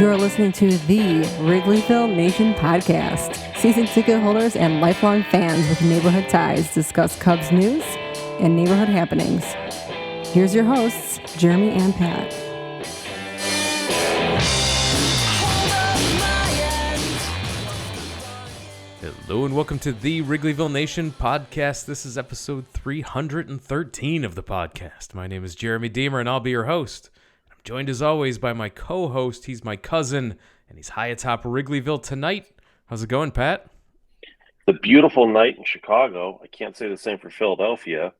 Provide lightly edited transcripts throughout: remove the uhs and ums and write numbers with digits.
You're listening to the Wrigleyville Nation podcast. Season ticket holders and lifelong fans with neighborhood ties discuss Cubs news and neighborhood happenings. Here's your hosts, Jeremy and Pat. Hello and welcome to the Wrigleyville Nation podcast. This is episode 313 of the podcast. My name is Jeremy Deemer and I'll be your host. I'm joined as always by my co-host. He's my cousin and he's high atop Wrigleyville tonight. How's it going, Pat? The beautiful night in Chicago. I can't say the same for Philadelphia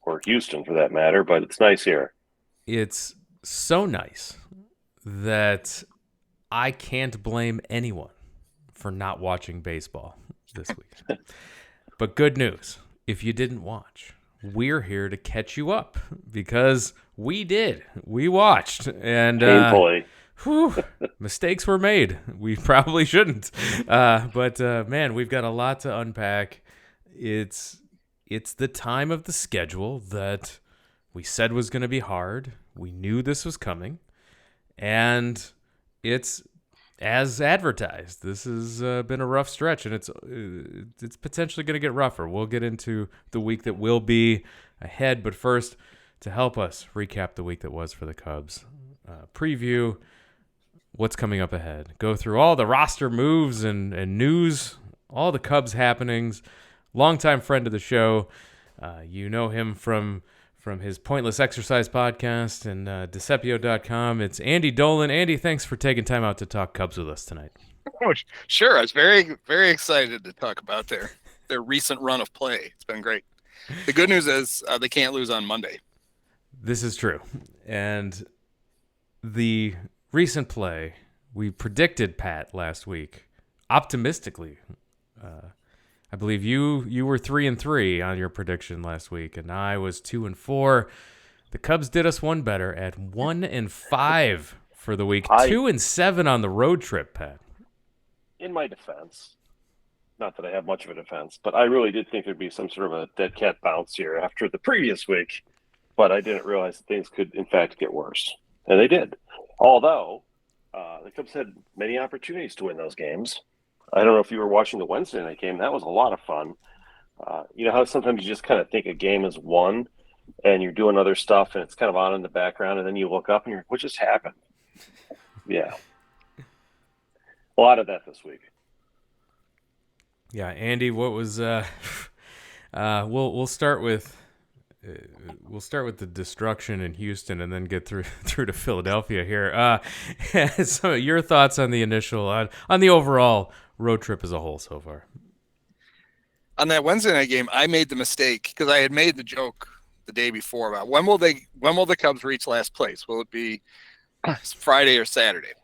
or Houston for that matter, but it's nice here. It's so nice that I can't blame anyone for not watching baseball this week. But good news, if you didn't watch, we're here to catch you up because we did. We watched. And painfully. Mistakes were made. We probably shouldn't. But man, we've got a lot to unpack. It's the time of the schedule that we said was going to be hard. We knew this was coming. And it's as advertised. This has been a rough stretch, and it's potentially going to get rougher. We'll get into the week that will be ahead, but first, to help us recap the week that was for the Cubs, preview what's coming up ahead, go through all the roster moves and news, all the Cubs happenings. Longtime friend of the show, you know him from his Pointless Exercise podcast and Decepio.com. It's Andy Dolan. Andy, thanks for taking time out to talk Cubs with us tonight. Oh, sure. I was very, very excited to talk about their recent run of play. It's been great. The good news is they can't lose on Monday. This is true. And the recent play, we predicted, Pat, last week, optimistically. I believe you were 3-3 on your prediction last week, and I was 2-4. The Cubs did us one better at 1-5 for the week. 2-7 on the road trip, Pat. In my defense, not that I have much of a defense, but I really did think there'd be some sort of a dead cat bounce here after the previous week, but I didn't realize that things could, in fact, get worse. And they did. Although, the Cubs had many opportunities to win those games. I don't know if you were watching the Wednesday night game. That was a lot of fun. You know how sometimes you just kind of think a game is won and you're doing other stuff and it's kind of on in the background and then you look up and you're like, what just happened? Yeah. A lot of that this week. Yeah, Andy, what was we'll start with the destruction in Houston and then get through to Philadelphia here. So your thoughts on the initial on the overall road trip as a whole so far? On that Wednesday night game, I made the mistake because I had made the joke the day before about when will the Cubs reach last place? Will it be Friday or Saturday?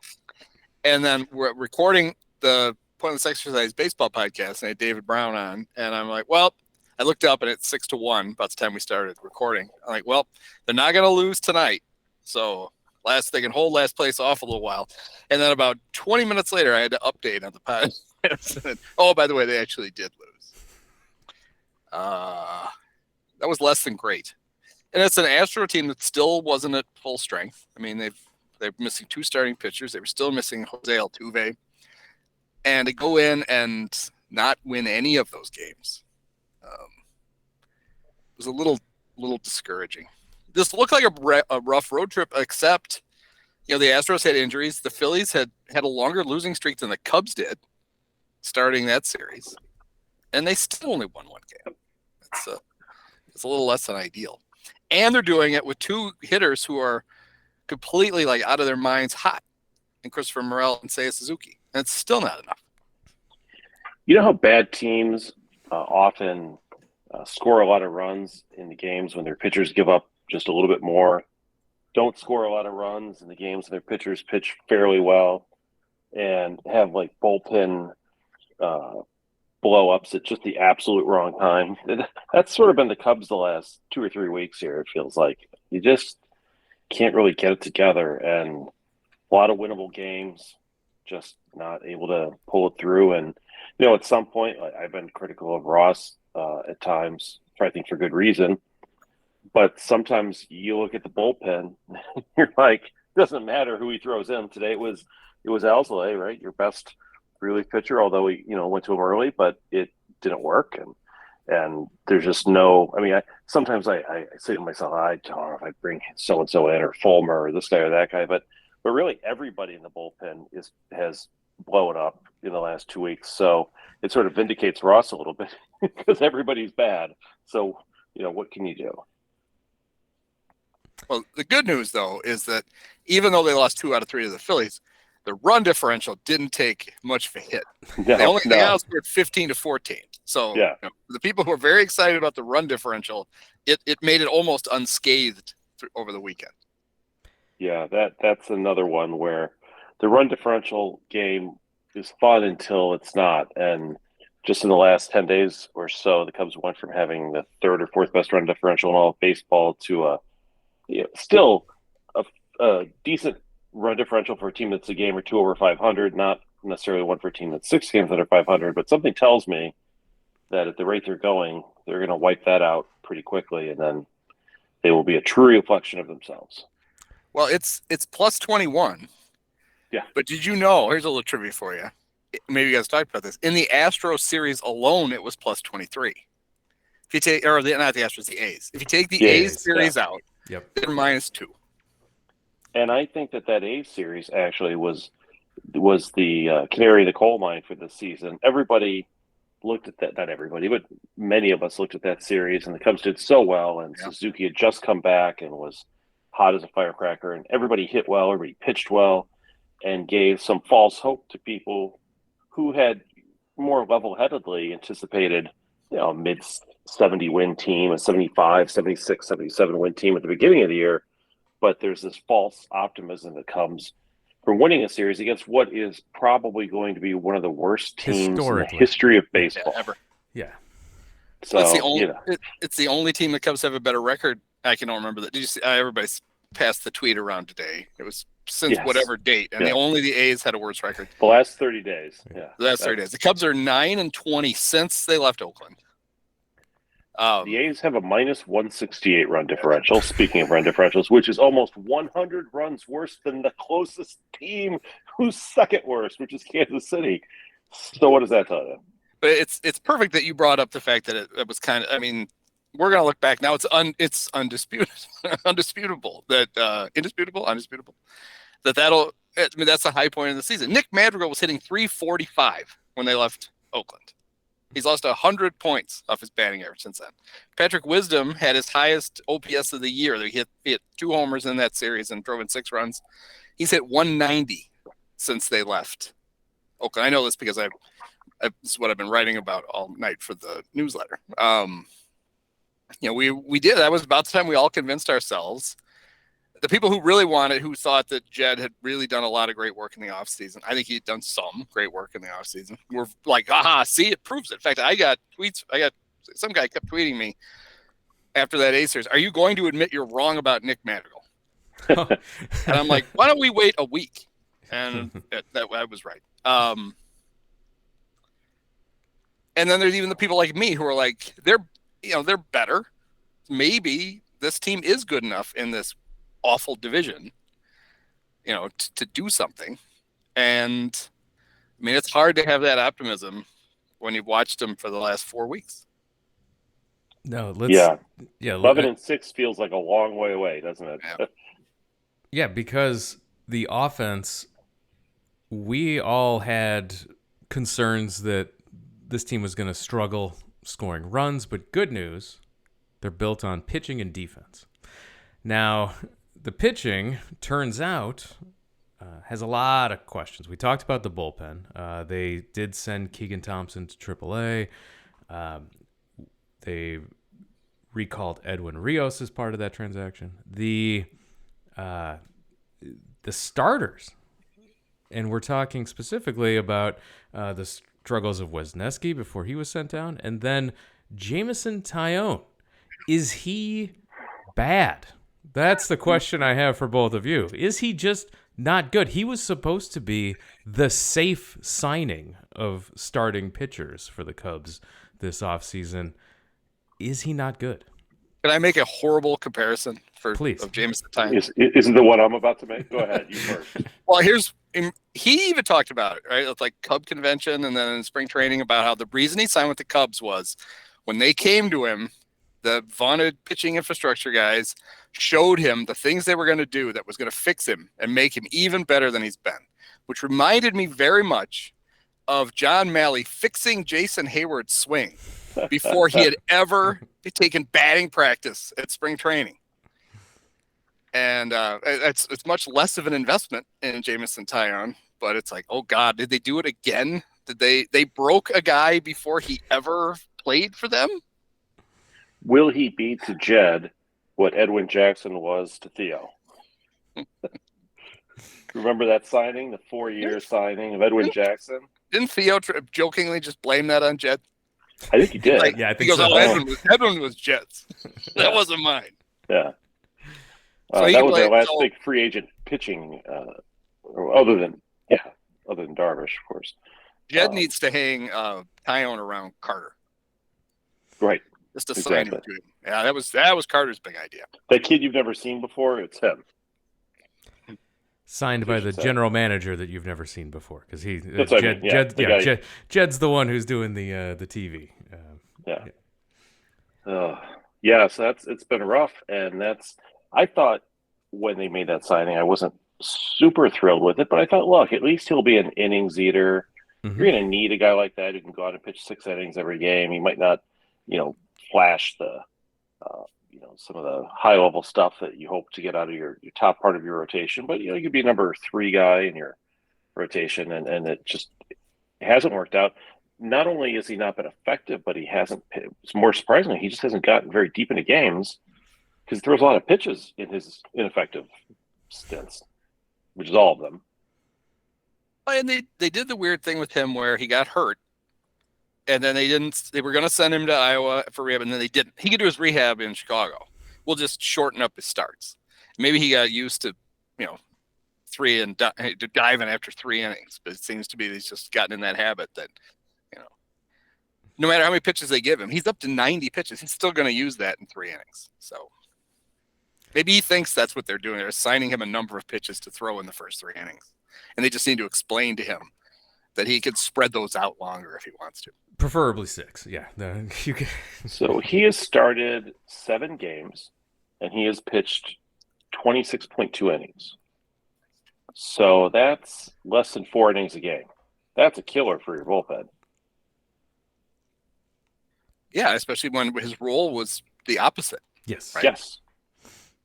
And then we're recording the Pointless Exercise baseball podcast, and I had David Brown on, and I'm like, well, I looked up and it's 6-1 about the time we started recording. I'm like, well, they're not going to lose tonight. So they can hold last place off a little while. And then about 20 minutes later, I had to update on the podcast. Oh, by the way, they actually did lose. That was less than great. And it's an Astro team that still wasn't at full strength. I mean, they're missing 2 starting pitchers. They were still missing Jose Altuve. And to go in and not win any of those games, it was a little discouraging. This looked like a rough road trip, except, the Astros had injuries. The Phillies had a longer losing streak than the Cubs did starting that series. And they still only won one game. It's a little less than ideal. And they're doing it with 2 hitters who are completely out of their minds hot, and Christopher Morel and Seiya Suzuki. And it's still not enough. You know how bad teams often score a lot of runs in the games when their pitchers give up just a little bit more, don't score a lot of runs in the games when their pitchers pitch fairly well, and have bullpen blow-ups at just the absolute wrong time. That's sort of been the Cubs the last 2 or 3 weeks here, it feels like. You just can't really get it together, and a lot of winnable games, just not able to pull it through. And, at some point, I've been critical of Ross at times, I think for good reason. But sometimes you look at the bullpen, you're like, doesn't matter who he throws in. Today it was it was Alzolay, right? Your best relief pitcher, although he, went to him early, but it didn't work. And there's just no, I mean, sometimes I say to myself, I don't know if I bring so-and-so in or Fulmer or this guy or that guy, but really everybody in the bullpen has blown up in the last 2 weeks. So it sort of vindicates Ross a little bit because everybody's bad. So, what can you do? Well, the good news, though, is that even though they lost 2 out of 3 to the Phillies, the run differential didn't take much of a hit. They outscored 15-14. So the people who are very excited about the run differential, it made it almost unscathed over the weekend. Yeah, that's another one where the run differential game is fun until it's not. And just in the last 10 days or so, the Cubs went from having the 3rd or 4th best run differential in all of baseball to still a decent run differential for a team that's a game or 2 over 500, not necessarily one for a team that's 6 games under 500, but something tells me that at the rate they're going, they're going to wipe that out pretty quickly, and then they will be a true reflection of themselves. Well, it's plus 21. Yeah. But did you know, here's a little trivia for you. Maybe you guys talked about this. In the Astros series alone, it was plus 23. If you take, not the Astros, the A's. If you take the A's series out, they're minus 2. And I think that A's series actually was the canary in the coal mine for this season. Everybody looked at that, not everybody, but many of us looked at that series, and the Cubs did so well, and Suzuki had just come back and was hot as a firecracker, and everybody hit well, everybody pitched well, and gave some false hope to people who had more level-headedly anticipated, a mid-70 win team, a 75, 76, 77 win team at the beginning of the year. But there's this false optimism that comes from winning a series against what is probably going to be one of the worst teams in the history of baseball. Ever. Yeah. So it's the only team the Cubs have a better record. I can remember that. Did you see? Everybody's passed the tweet around today. It was since whatever date, and only the A's had a worse record. The last 30 days. Yeah. The last 30 days. The Cubs are 9-20 since they left Oakland. The A's have a minus 168 run differential, speaking of run differentials, which is almost 100 runs worse than the closest team who's second worst, which is Kansas City. So what does that tell you? But it's perfect that you brought up the fact that it was kind of, I mean, we're going to look back now. It's undisputable that indisputable that that's the high point of the season. Nick Madrigal was hitting 345 when they left Oakland. He's lost 100 points off his batting average since then. Patrick Wisdom had his highest OPS of the year. He hit 2 homers in that series and drove in 6 runs. He's hit 190 since they left Oakland. I know this because this is what I've been writing about all night for the newsletter. We did. That was about the time we all convinced ourselves. The people who really wanted, who thought that Jed had really done a lot of great work in the offseason. I think he'd done some great work in the offseason. We're like, see, it proves it. In fact, I got some guy kept tweeting me after that A series. Are you going to admit you're wrong about Nick Madrigal? And I'm like, why don't we wait a week? And I was right. And then there's even the people like me who are like, they're better. Maybe this team is good enough in this awful division, to do something. And I mean, it's hard to have that optimism when you've watched them for the last 4 weeks. No, 11-6 feels like a long way away, doesn't it? Yeah, because the offense, we all had concerns that this team was going to struggle scoring runs, but good news, they're built on pitching and defense. Now, the pitching, turns out, has a lot of questions. We talked about the bullpen. They did send Keegan Thompson to AAA. They recalled Edwin Rios as part of that transaction. The starters, and we're talking specifically about the struggles of Wisniewski before he was sent down, and then Jameson Taillon. Is he bad? That's the question I have for both of you. Is he just not good? He was supposed to be the safe signing of starting pitchers for the Cubs this offseason. Is he not good? Can I make a horrible comparison Please. Of Jameson Taillon? Isn't the one I'm about to make? Go ahead, you first. Well, here's And he even talked about it, right? It's like Cub convention and then in spring training about how the reason he signed with the Cubs was when they came to him, the vaunted pitching infrastructure guys showed him the things they were going to do that was going to fix him and make him even better than he's been, which reminded me very much of John Malley fixing Jason Hayward's swing before he had ever taken batting practice at spring training. And it's much less of an investment in Jameson Taillon, but it's like, oh God, did they do it again? Did they broke a guy before he ever played for them? Will he be to Jed what Edwin Jackson was to Theo? Remember that signing, the 4-year signing of Edwin Jackson? Didn't Theo jokingly just blame that on Jed? I think he did. Like, Yeah, I think he goes, so. oh, Edwin was Jed's. That wasn't mine. Yeah. So that was their last big free agent pitching, other than Darvish, of course. Jed needs to hang Taillon around Carter. Right. Just to sign him to him. Yeah, that was Carter's big idea. That kid you've never seen before, it's him. Signed by the general manager that you've never seen before, because Jed's the one who's doing the TV. So it's been rough, and I thought when they made that signing, I wasn't super thrilled with it, but I thought, look, at least he'll be an innings eater. Mm-hmm. You're going to need a guy like that who can go out and pitch 6 innings every game. He might not, flash the, some of the high level stuff that you hope to get out of your top part of your rotation, but you could be a number 3 guy in your rotation, and it just hasn't worked out. Not only has he not been effective, but he hasn't. It's more surprisingly, he just hasn't gotten very deep into games because he throws a lot of pitches in his ineffective stints, which is all of them. And they did the weird thing with him where he got hurt, and then they were going to send him to Iowa for rehab, and then they didn't. He could do his rehab in Chicago. We'll just shorten up his starts. Maybe he got used to, diving after 3 innings, but it seems to be he's just gotten in that habit that, no matter how many pitches they give him, he's up to 90 pitches. He's still going to use that in 3 innings. So maybe he thinks that's what they're doing. They're assigning him a number of pitches to throw in the first 3 innings. And they just need to explain to him that he could spread those out longer if he wants to. Preferably 6, yeah. So he has started 7 games, and he has pitched 26.2 innings. So that's less than 4 innings a game. That's a killer for your bullpen. Yeah, especially when his role was the opposite. Yes. Right? Yes.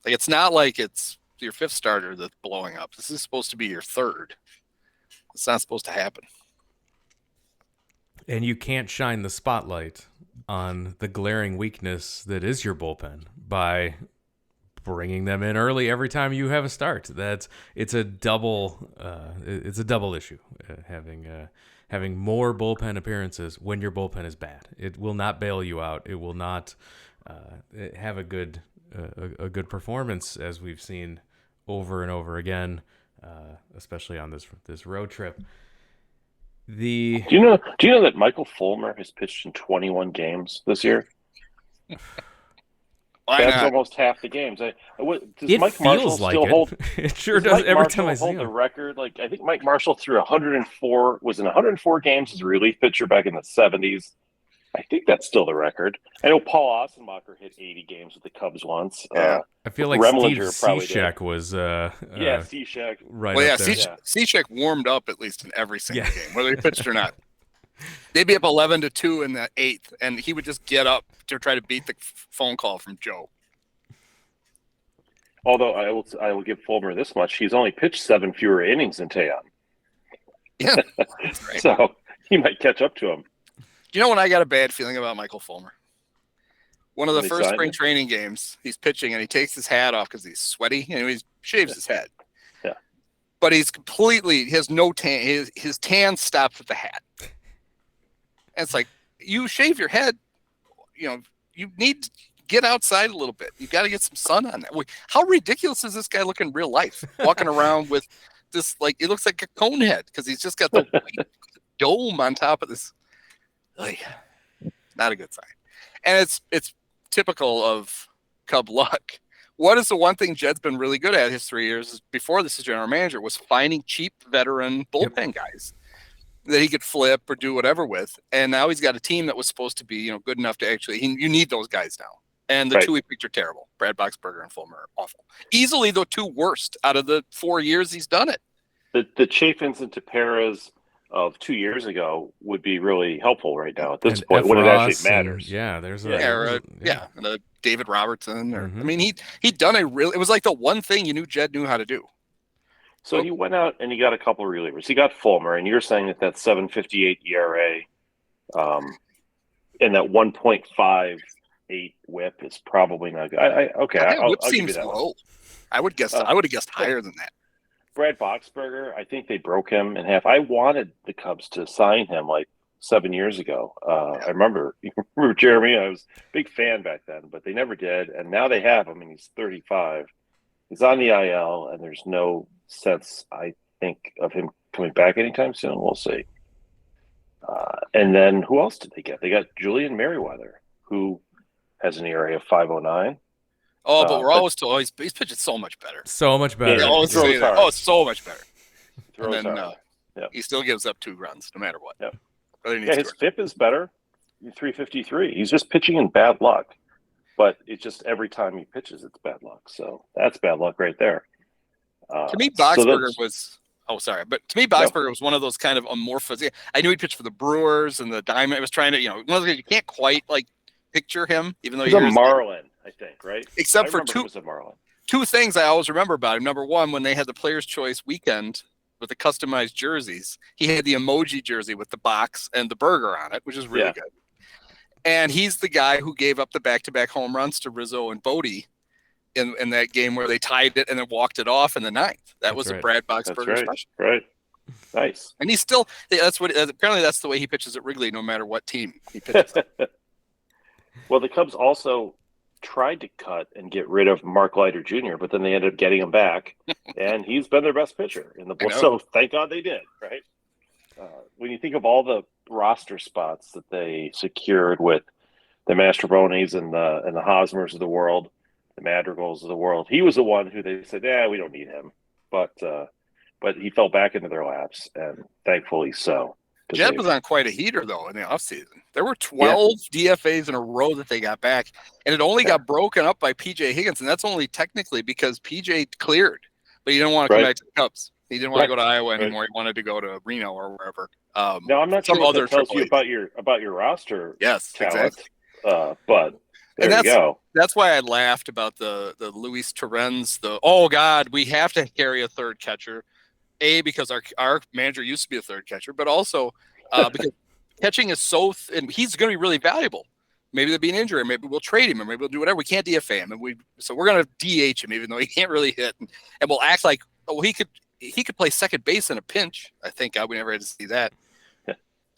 Like, it's not like it's your 5th starter that's blowing up. This is supposed to be your 3rd. It's not supposed to happen. And you can't shine the spotlight on the glaring weakness that is your bullpen by bringing them in early every time you have a start. It's a double issue, having more bullpen appearances when your bullpen is bad. It will not bail you out. It will not have a good performance, as we've seen over and over again, especially on this road trip. Do you know that Michael Fulmer has pitched in 21 games this year? That's almost half the games. Does Mike Marshall still hold? It sure does. Every time I see him, the record. Like, I think Mike Marshall threw 104. Was in 104 games as a relief pitcher back in the 70s. I think that's still the record. I know Paul Ossenbacher hit 80 games with the Cubs once. I feel like Remlinger Steve Cishek was. Cishek. Right. Well, yeah, there. Cishek warmed up at least in every single game, whether he pitched or not. They'd be up 11-2 in the 8th, and he would just get up to try to beat the phone call from Joe. Although I will give Fulmer this much: he's only pitched 7 fewer innings than Taillon. Yeah, that's right. So he might catch up to him. Do you know when I got a bad feeling about Michael Fulmer? One of the first spring training games, he's pitching and he takes his hat off because he's sweaty and he shaves his head. Yeah. But he has no tan. His tan stops at the hat. And it's like, you shave your head, you need to get outside a little bit. You got to get some sun on that. How ridiculous is this guy looking in real life? Walking around with this, it looks like a cone head because he's just got the white dome on top of this. Not a good sign. And it's typical of Cub luck what is the one thing Jed's been really good at his 3 years before this is general manager was finding cheap veteran bullpen guys that he could flip or do whatever with. And now he's got a team that was supposed to be, good enough to actually, you need those guys now. And the two he picked are terrible. Brad Boxberger and Fulmer are awful. Easily the two worst out of the 4 years he's done it. The Chafins and Taperas of 2 years ago would be really helpful right now at this point when it actually matters. There's and David Robertson. I mean, he'd done it was like the one thing you knew Jed knew how to do. So he went out and he got a couple of relievers. He got Fulmer, and you're saying that 7.58 ERA and that 1.58 WHIP is probably not good. I'll give you that low. I would have guessed higher than that. Brad Boxberger, I think they broke him in half. I wanted the Cubs to sign him like 7 years ago. I remember Jeremy. I was a big fan back then, but they never did. And now they have him, and he's 35. He's on the IL, and there's no sense, I think, of him coming back anytime soon. We'll see. And then who else did they get? They got Julian Merriweather, who has an ERA of 5.09. Oh, but we're always told he's pitching so much better. So much better. Yeah, always say that. Oh, so much better. And then he still gives up 2 runs no matter what. Yep. His FIP is better. 353. He's just pitching in bad luck. But it's just every time he pitches, it's bad luck. So that's bad luck right there. To me, Boxberger was one of those kind of amorphous. I knew he pitched for the Brewers and the Diamond. I was trying to, you can't quite picture him, even though he's a Marlin, I think, right? Except for two things I always remember about him. Number one, when they had the Players' Choice weekend with the customized jerseys, he had the emoji jersey with the box and the burger on it, which is really good. And he's the guy who gave up the back-to-back home runs to Rizzo and Bodie in that game where they tied it and then walked it off in the 9th. That was a Brad Boxberger special. Right. Nice. And he's still apparently that's the way he pitches at Wrigley no matter what team he pitches. Well, the Cubs also tried to cut and get rid of Mark Leiter Jr., but then they ended up getting him back, and he's been their best pitcher in the ball. So thank God they did, right? When you think of all the roster spots that they secured with the Mastrobonis and the Hosmers of the world, the Madrigals of the world, he was the one who they said, we don't need him. But he fell back into their laps, and thankfully so. Jed was on quite a heater, though, in the offseason. There were 12 DFAs in a row that they got back, and it only got broken up by P.J. Higgins, and that's only technically because P.J. cleared, but he didn't want to come back to the Cubs. He didn't want to go to Iowa anymore. He wanted to go to Reno or wherever. Now, I'm not sure what that tells you about your roster talent, exactly. But there you go. That's why I laughed about the Luis Torrens, oh, God, we have to carry a third catcher. Because our manager used to be a third catcher, but also because catching is and he's going to be really valuable. Maybe there'll be an injury, maybe we'll trade him, or maybe we'll do whatever. We can't DFA him, so we're going to DH him, even though he can't really hit, and we'll act like he could play second base in a pinch. I think we never had to see that.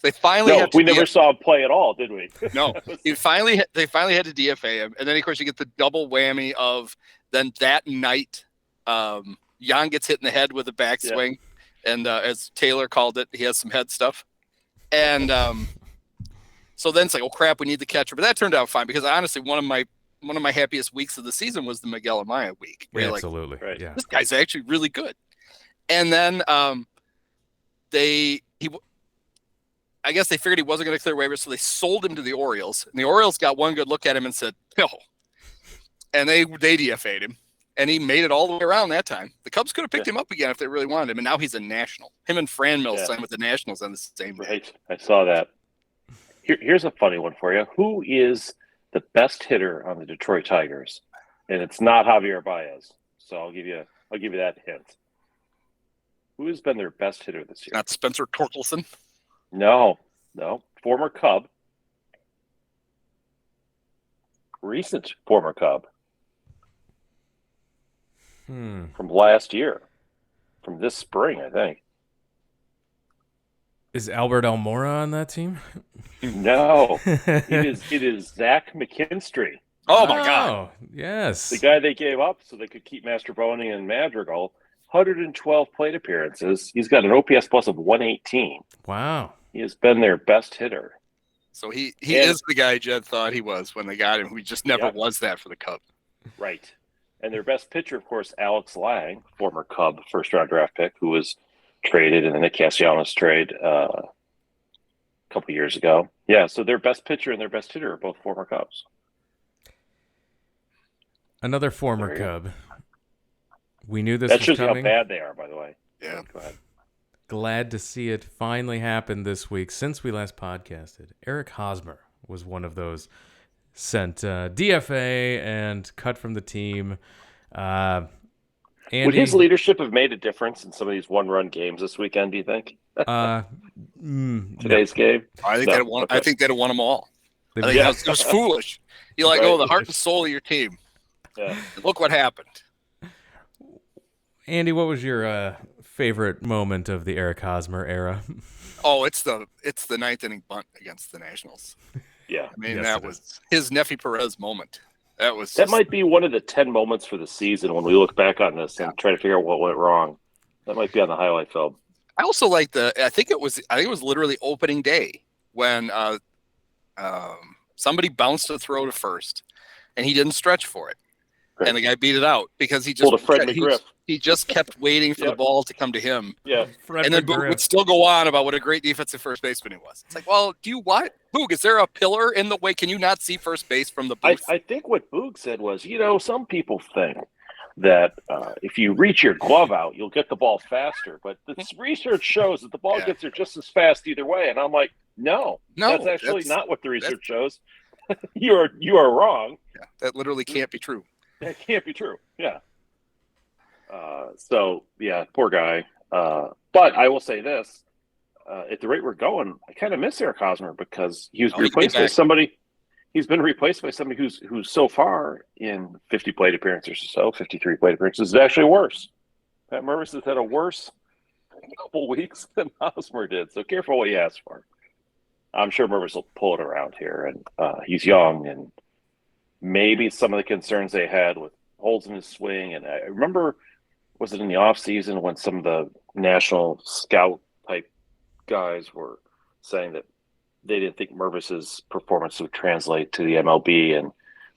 They finally never saw him play at all, did we? No, they finally had to DFA him, and then of course you get the double whammy of then that night. Jan gets hit in the head with a backswing, and as Taylor called it, he has some head stuff. And so then it's like, oh crap, we need the catcher. But that turned out fine because honestly, one of my happiest weeks of the season was the Miguel Amaya week. Absolutely, this guy's actually really good. And then I guess they figured he wasn't going to clear waivers, so they sold him to the Orioles. And the Orioles got one good look at him and said, no. And they DFA'd him. And he made it all the way around that time. The Cubs could have picked him up again if they really wanted him, and now he's a National. Him and Fran Mills signed with the Nationals on the same day. Right. I saw that. Here's a funny one for you. Who is the best hitter on the Detroit Tigers? And it's not Javier Baez. So I'll give you that hint. Who has been their best hitter this year? Not Spencer Torkelson? No. Former Cub. Recent former Cub. From last year, from this spring, I think. Is Albert Almora on that team? No, it is Zach McKinstry. Oh my God! Yes, the guy they gave up so they could keep Mastroboni and Madrigal. 112 plate appearances. He's got an OPS plus of 118. Wow, he has been their best hitter. So he is the guy Jed thought he was when they got him. Who just never was that for the Cubs. Right. And their best pitcher, of course, Alex Lang, former Cub first-round draft pick, who was traded in the Nick Castellanos trade a couple years ago. Yeah, so their best pitcher and their best hitter are both former Cubs. Another former Cub. We knew this that was shows coming. you how bad they are, by the way. Yeah. Go ahead. Glad to see it finally happen this week since we last podcasted. Eric Hosmer was one of those sent DFA and cut from the team. Andy, would his leadership have made a difference in some of these one-run games this weekend, do you think? Today's game? I think they'd have won them all. I think it was foolish. You let go of the heart and soul of your team. Yeah. Look what happened. Andy, what was your favorite moment of the Eric Hosmer era? Oh, it's the ninth inning bunt against the Nationals. Yeah. I mean, that was his Nefi Perez moment. That might be one of the 10 moments for the season when we look back on this and try to figure out what went wrong. That might be on the highlight film. I also like I think it was literally opening day when somebody bounced a throw to first and he didn't stretch for it. Right. And the guy beat it out because he just kept waiting for the ball to come to him. Yeah. And then Boog would still go on about what a great defensive first baseman he was. It's like, well, do you what? Boog, is there a pillar in the way? Can you not see first base from the booth? I think what Boog said was, some people think that if you reach your glove out, you'll get the ball faster. But this research shows that the ball gets there just as fast either way. And I'm like, no, that's actually not what the research shows. You are wrong. Yeah, that literally can't be true. That can't be true. Yeah. Poor guy. But I will say this: at the rate we're going, I kind of miss Eric Hosmer because he was replaced by somebody. He's been replaced by somebody who's so far in 50 plate appearances or so, 53 plate appearances, is actually worse. Pat Mervis has had a worse couple weeks than Hosmer did. So careful what you ask for. I'm sure Mervis will pull it around here, and he's young and. Maybe some of the concerns they had with holes in his swing. And I remember, was it in the offseason when some of the national scout type guys were saying that they didn't think Mervis's performance would translate to the MLB. And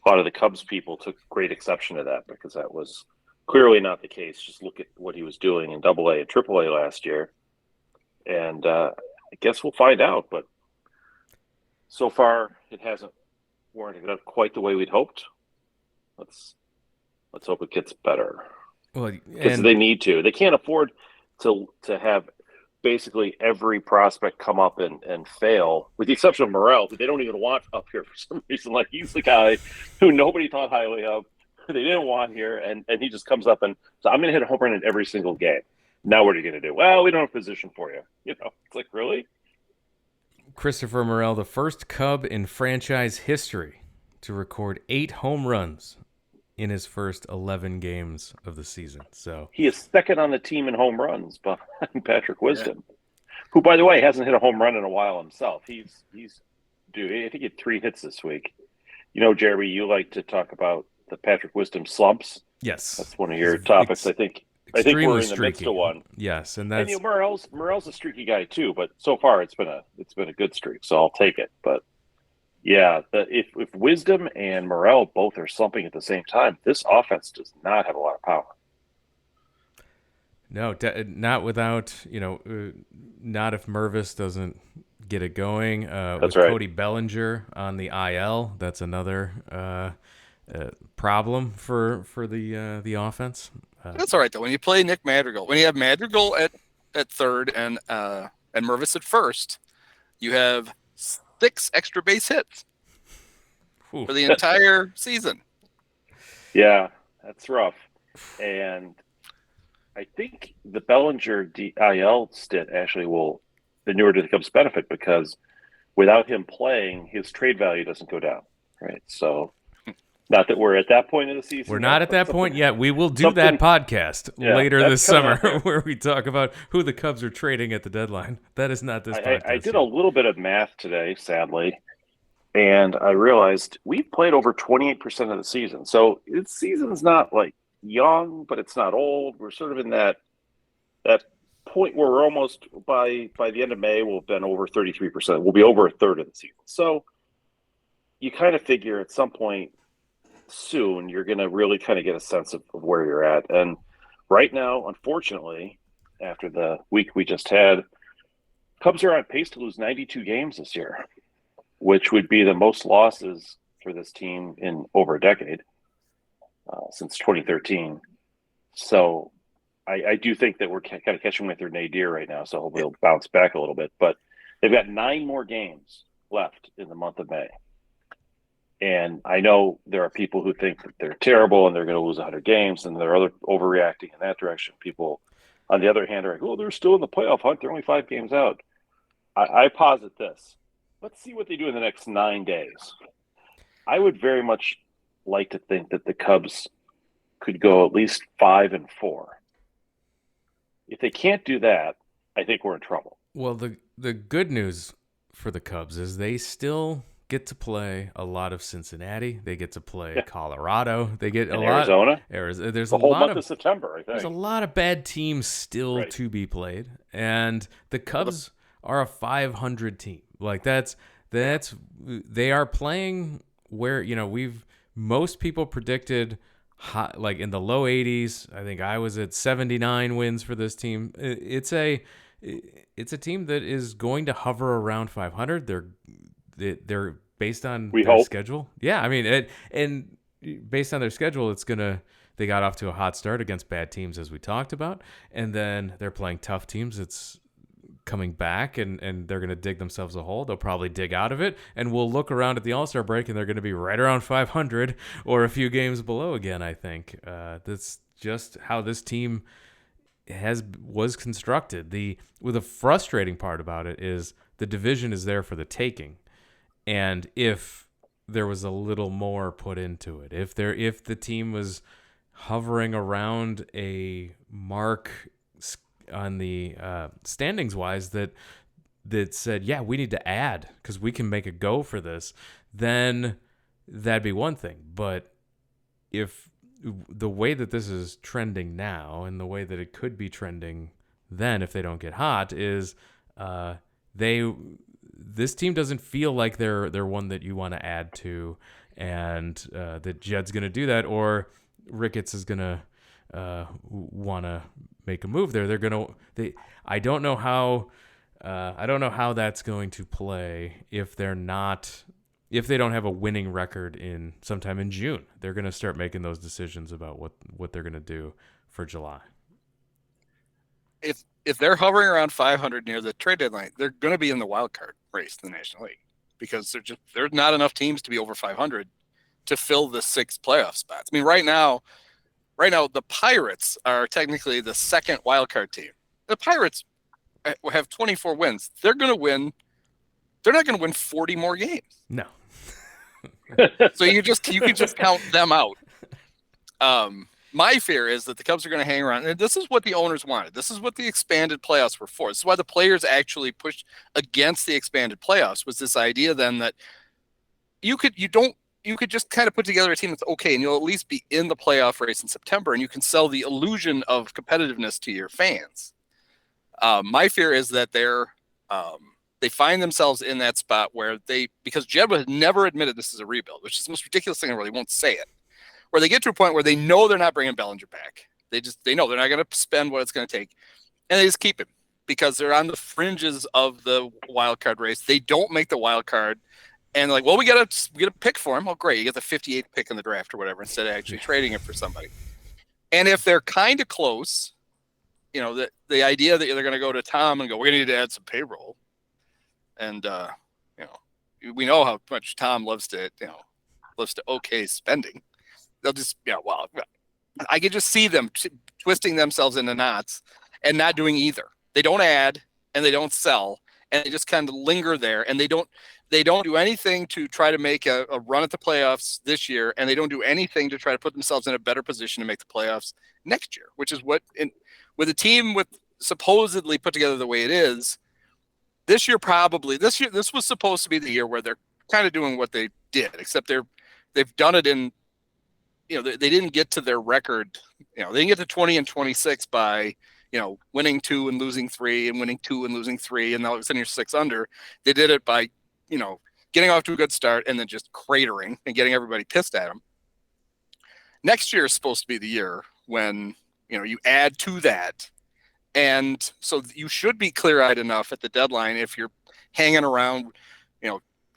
a lot of the Cubs people took great exception to that because that was clearly not the case. Just look at what he was doing in AA and AAA last year. And I guess we'll find out. But so far, it hasn't warranted up quite the way we'd hoped. Let's hope it gets better. Well, because they need to. They can't afford to have basically every prospect come up and fail, with the exception of Morel, who they don't even want up here for some reason. Like, he's the guy who nobody thought highly of, who they didn't want here, and he just comes up and so I'm going to hit a home run in every single game. Now what are you going to do? Well, we don't have a position for you. It's like, really? Christopher Morel, the first Cub in franchise history to record 8 home runs in his first 11 games of the season. So he is second on the team in home runs behind Patrick Wisdom, who, by the way, hasn't hit a home run in a while himself. He's I think he had 3 hits this week. Jeremy, you like to talk about the Patrick Wisdom slumps. Yes, that's one of your topics. I think we're in the midst of one. Yes, and that's Morel's a streaky guy too, but so far it's been a good streak, so I'll take it. But yeah, if Wisdom and Morel both are slumping at the same time, this offense does not have a lot of power. No, not without not if Mervis doesn't get it going. That's with right. Cody Bellinger on the IL, that's another problem for the offense. That's all right though. When you play Nick Madrigal, when you have Madrigal at third and Mervis at first, you have 6 extra base hits for the entire season. Yeah, that's rough. And I think the Bellinger DIL stint actually will inure to the Cubs' benefit because without him playing, his trade value doesn't go down, right? So. Not that we're at that point in the season. We're not at that point yet. We will do that podcast later this summer where we talk about who the Cubs are trading at the deadline. That is not this podcast. I did a little bit of math today, sadly, and I realized we've played over 28% of the season. So the season's not like young, but it's not old. We're sort of in that point where we're almost by the end of May, we'll have been over 33%. We'll be over a third of the season. So you kind of figure at some point, soon, you're going to really kind of get a sense of where you're at. And right now, unfortunately, after the week we just had, Cubs are on pace to lose 92 games this year, which would be the most losses for this team in over a decade, since 2013. So I do think that we're kind of catching with their nadir right now, so hopefully it'll bounce back a little bit. But they've got 9 more games left in the month of May. And I know there are people who think that they're terrible and they're going to lose 100 games, and they're overreacting in that direction. People, on the other hand, are like, oh, they're still in the playoff hunt. They're only 5 games out. I posit this. Let's see what they do in the next 9 days. I would very much like to think that the Cubs could go at least 5-4. If they can't do that, I think we're in trouble. Well, the good news for the Cubs is they still get to play a lot of Cincinnati. They get to play Colorado. They get a lot Arizona. There's the a whole lot month of September, I think. There's a lot of bad teams still Right. to be played, and the Cubs are a 500 team. Like that's they are playing where most people predicted like in the low 80s. I think I was at 79 wins for this team. It's a team that is going to hover around 500. They're based on their schedule. Yeah, I mean, and based on their schedule, they got off to a hot start against bad teams, as we talked about, and then they're playing tough teams. It's coming back, and they're going to dig themselves a hole. They'll probably dig out of it, and we'll look around at the All-Star break, and they're going to be right around 500 or a few games below again, I think. That's just how this team was constructed. The frustrating part about it is the division is there for the taking. And if there was a little more put into it, if the team was hovering around a mark on the standings wise that said, yeah, we need to add because we can make a go for this, then that'd be one thing. But if the way that this is trending now and the way that it could be trending then if they don't get hot is this team doesn't feel like they're one that you want to add to, and that Jed's going to do that, or Ricketts is going to want to make a move there. I don't know how that's going to play if they don't have a winning record in sometime in June. They're going to start making those decisions about what they're going to do for July. If they're hovering around 500 near the trade deadline, they're going to be in the wild card race in the National League because there's not enough teams to be over 500 to fill the 6 playoff spots. I mean, right now, the Pirates are technically the second wild card team. The Pirates have 24 wins. They're going to win. They're not going to win 40 more games. No. So you can just count them out. My fear is that the Cubs are going to hang around. And this is what the owners wanted. This is what the expanded playoffs were for. This is why the players actually pushed against the expanded playoffs, was this idea then that you could just kind of put together a team that's okay, and you'll at least be in the playoff race in September, and you can sell the illusion of competitiveness to your fans. My fear is that they find themselves in that spot where because Jed has never admitted this is a rebuild, which is the most ridiculous thing in the world. He won't say it. Where they get to a point where they know they're not bringing Bellinger back. They know they're not going to spend what it's going to take, and they just keep him because they're on the fringes of the wild card race. They don't make the wild card, and they're like, well, we got to pick for him. Oh, great, you get the 58th pick in the draft or whatever instead of actually trading it for somebody. And if they're kind of close, the idea that they're going to go to Tom and go, we're going to need to add some payroll, and we know how much Tom loves to okay spending. They'll just, I could just see them twisting themselves into knots and not doing either. They don't add and they don't sell, and they just kind of linger there, and they don't do anything to try to make a run at the playoffs this year, and they don't do anything to try to put themselves in a better position to make the playoffs next year, which is with a team with supposedly put together the way it is. This year this was supposed to be the year where they're kind of doing what they did, except they've done it in, they didn't get to their record. They didn't get to 20 and 26 by, winning 2 and losing 3 and winning 2 and losing 3. And all of a sudden you're 6 under. They did it by, getting off to a good start and then just cratering and getting everybody pissed at them. next year is supposed to be the year when, you add to that. And so you should be clear-eyed enough at the deadline if you're hanging around,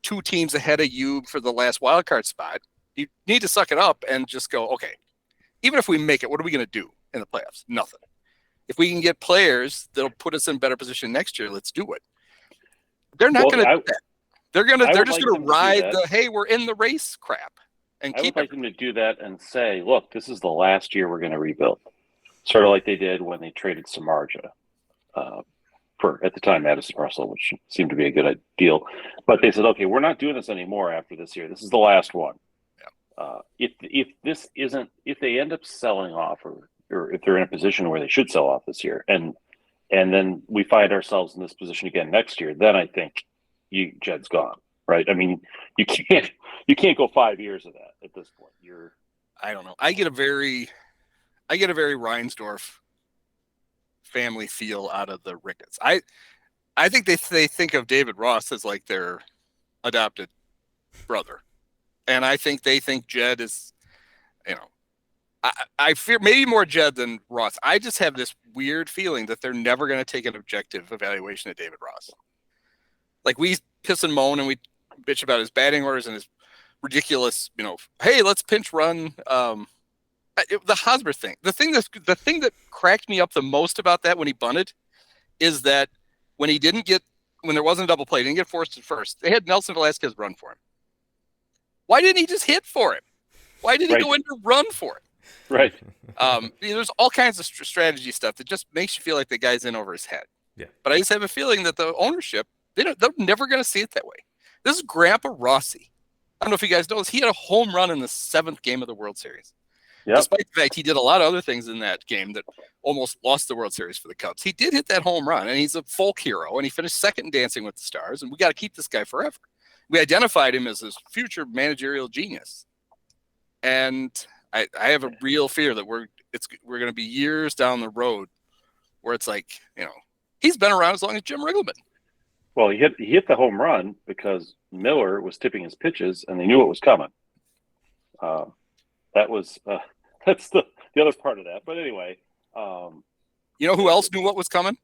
2 teams ahead of you for the last wild card spot. You need to suck it up and just go, okay, even if we make it, what are we going to do in the playoffs? Nothing. If we can get players that'll put us in better position next year, let's do it. They're not going to do that. They're just going to ride the, hey, we're in the race crap. And I would like them to do that and say, look, this is the last year we're going to rebuild. Sort of like they did when they traded Samardzija for, at the time, Madison Russell, which seemed to be a good deal. But they said, okay, we're not doing this anymore after this year. This is the last one. Yeah. If they end up selling off or if they're in a position where they should sell off this year and then we find ourselves in this position again next year, then I think Jed's gone, right? I mean, you can't go 5 years of that at this point. I don't know. I get a very Reinsdorf family feel out of the Ricketts. I think they think of David Ross as like their adopted brother, and I think they think Jed is, I fear maybe more Jed than Ross. I just have this weird feeling that they're never going to take an objective evaluation of David Ross. Like, we piss and moan and we bitch about his batting orders and his ridiculous, hey, let's pinch run. The Hosmer thing. The thing that cracked me up the most about that when he bunted is that when there wasn't a double play, he didn't get forced at first. They had Nelson Velasquez run for him. Why didn't he just hit for him? Why did he go in to run for it? Right. There's all kinds of strategy stuff that just makes you feel like the guy's in over his head. Yeah. But I just have a feeling that the ownership, they're never going to see it that way. This is Grandpa Rossi. I don't know if you guys know this. He had a home run in the 7th game of the World Series. Yep. Despite the fact he did a lot of other things in that game that almost lost the World Series for the Cubs. He did hit that home run, and he's a folk hero, and he finished second in Dancing with the Stars, and we got to keep this guy forever. We identified him as this future managerial genius. And I have a real fear that we're going to be years down the road where it's like, he's been around as long as Jim Riggleman. Well, he hit the home run because Miller was tipping his pitches, and they knew it was coming. That's the other part of that. But anyway, you know who else knew what was coming?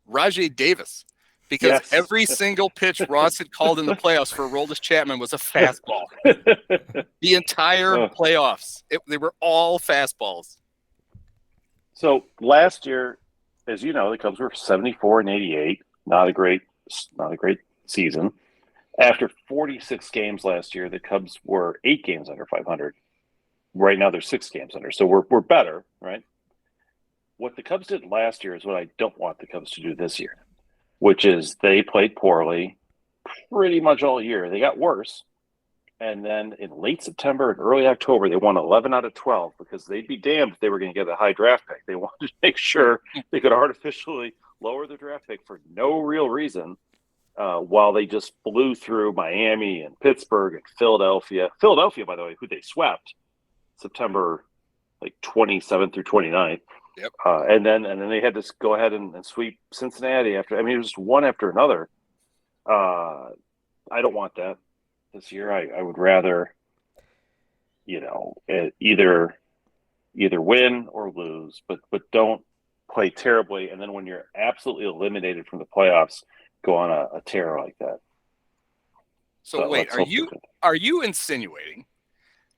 Rajay Davis, because every single pitch Ross had called in the playoffs for Aroldis Chapman was a fastball. The entire playoffs, they were all fastballs. So last year, as you know, the Cubs were 74-88. Not a great season. After 46 games last year, the Cubs were 8 games under 500. Right now, they're 6 games under. So we're better, right? What the Cubs did last year is what I don't want the Cubs to do this year, which is they played poorly pretty much all year. They got worse. And then in late September and early October, they won 11 out of 12 because they'd be damned if they were going to get a high draft pick. They wanted to make sure they could artificially lower the draft pick for no real reason while they just blew through Miami and Pittsburgh and Philadelphia. Philadelphia, by the way, who they swept September 27th through 29th. Yep. And then they had to go ahead and sweep Cincinnati after. I mean, it was just one after another. I don't want that this year. I would rather, either win or lose, but don't play terribly. And then when you're absolutely eliminated from the playoffs, go on a tear like that. So wait, are you insinuating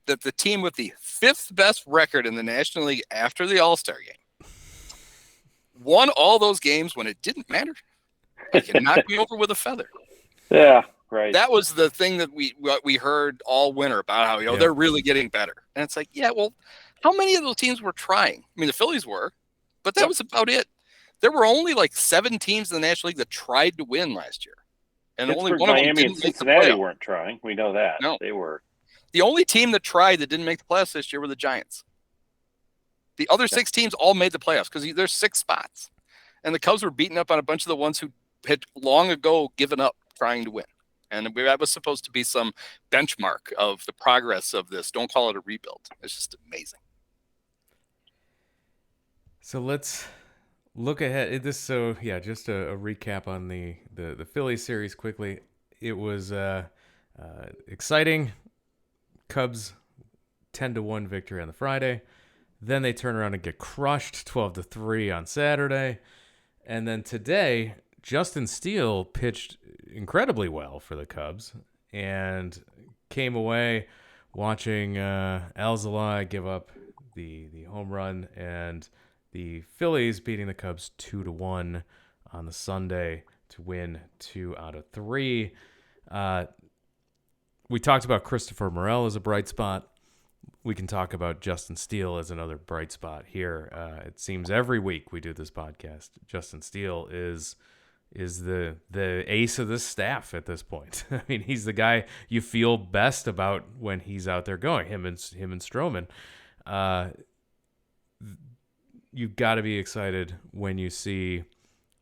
that the team with the 5th best record in the National League after the All-Star game won all those games when it didn't matter? They can knock me over with a feather. Yeah, right. That was the thing that we heard all winter about how they're really getting better. And it's like, yeah, well, how many of those teams were trying? I mean, the Phillies were, but that was about it. There were only 7 teams in the National League that tried to win last year. And Pittsburgh, only one Miami, of them and Cincinnati weren't trying. We know that. No. They were. The only team that tried that didn't make the playoffs this year were the Giants. The other 6 teams all made the playoffs because there's 6 spots. And the Cubs were beating up on a bunch of the ones who had long ago given up trying to win. And that was supposed to be some benchmark of the progress of this. Don't call it a rebuild. It's just amazing. So let's look ahead. Just a recap on the Phillies series quickly. It was exciting. Cubs 10-1 victory on the Friday. Then they turn around and get crushed 12-3 on Saturday. And then today, Justin Steele pitched incredibly well for the Cubs and came away watching Alzolay give up the home run and the Phillies beating the Cubs 2-1 on the Sunday to win 2 out of 3. We talked about Christopher Morel as a bright spot. We can talk about Justin Steele as another bright spot here. It seems every week we do this podcast, Justin Steele is the ace of this staff at this point. I mean, he's the guy you feel best about when he's out there going. Him and Stroman. You've got to be excited when you see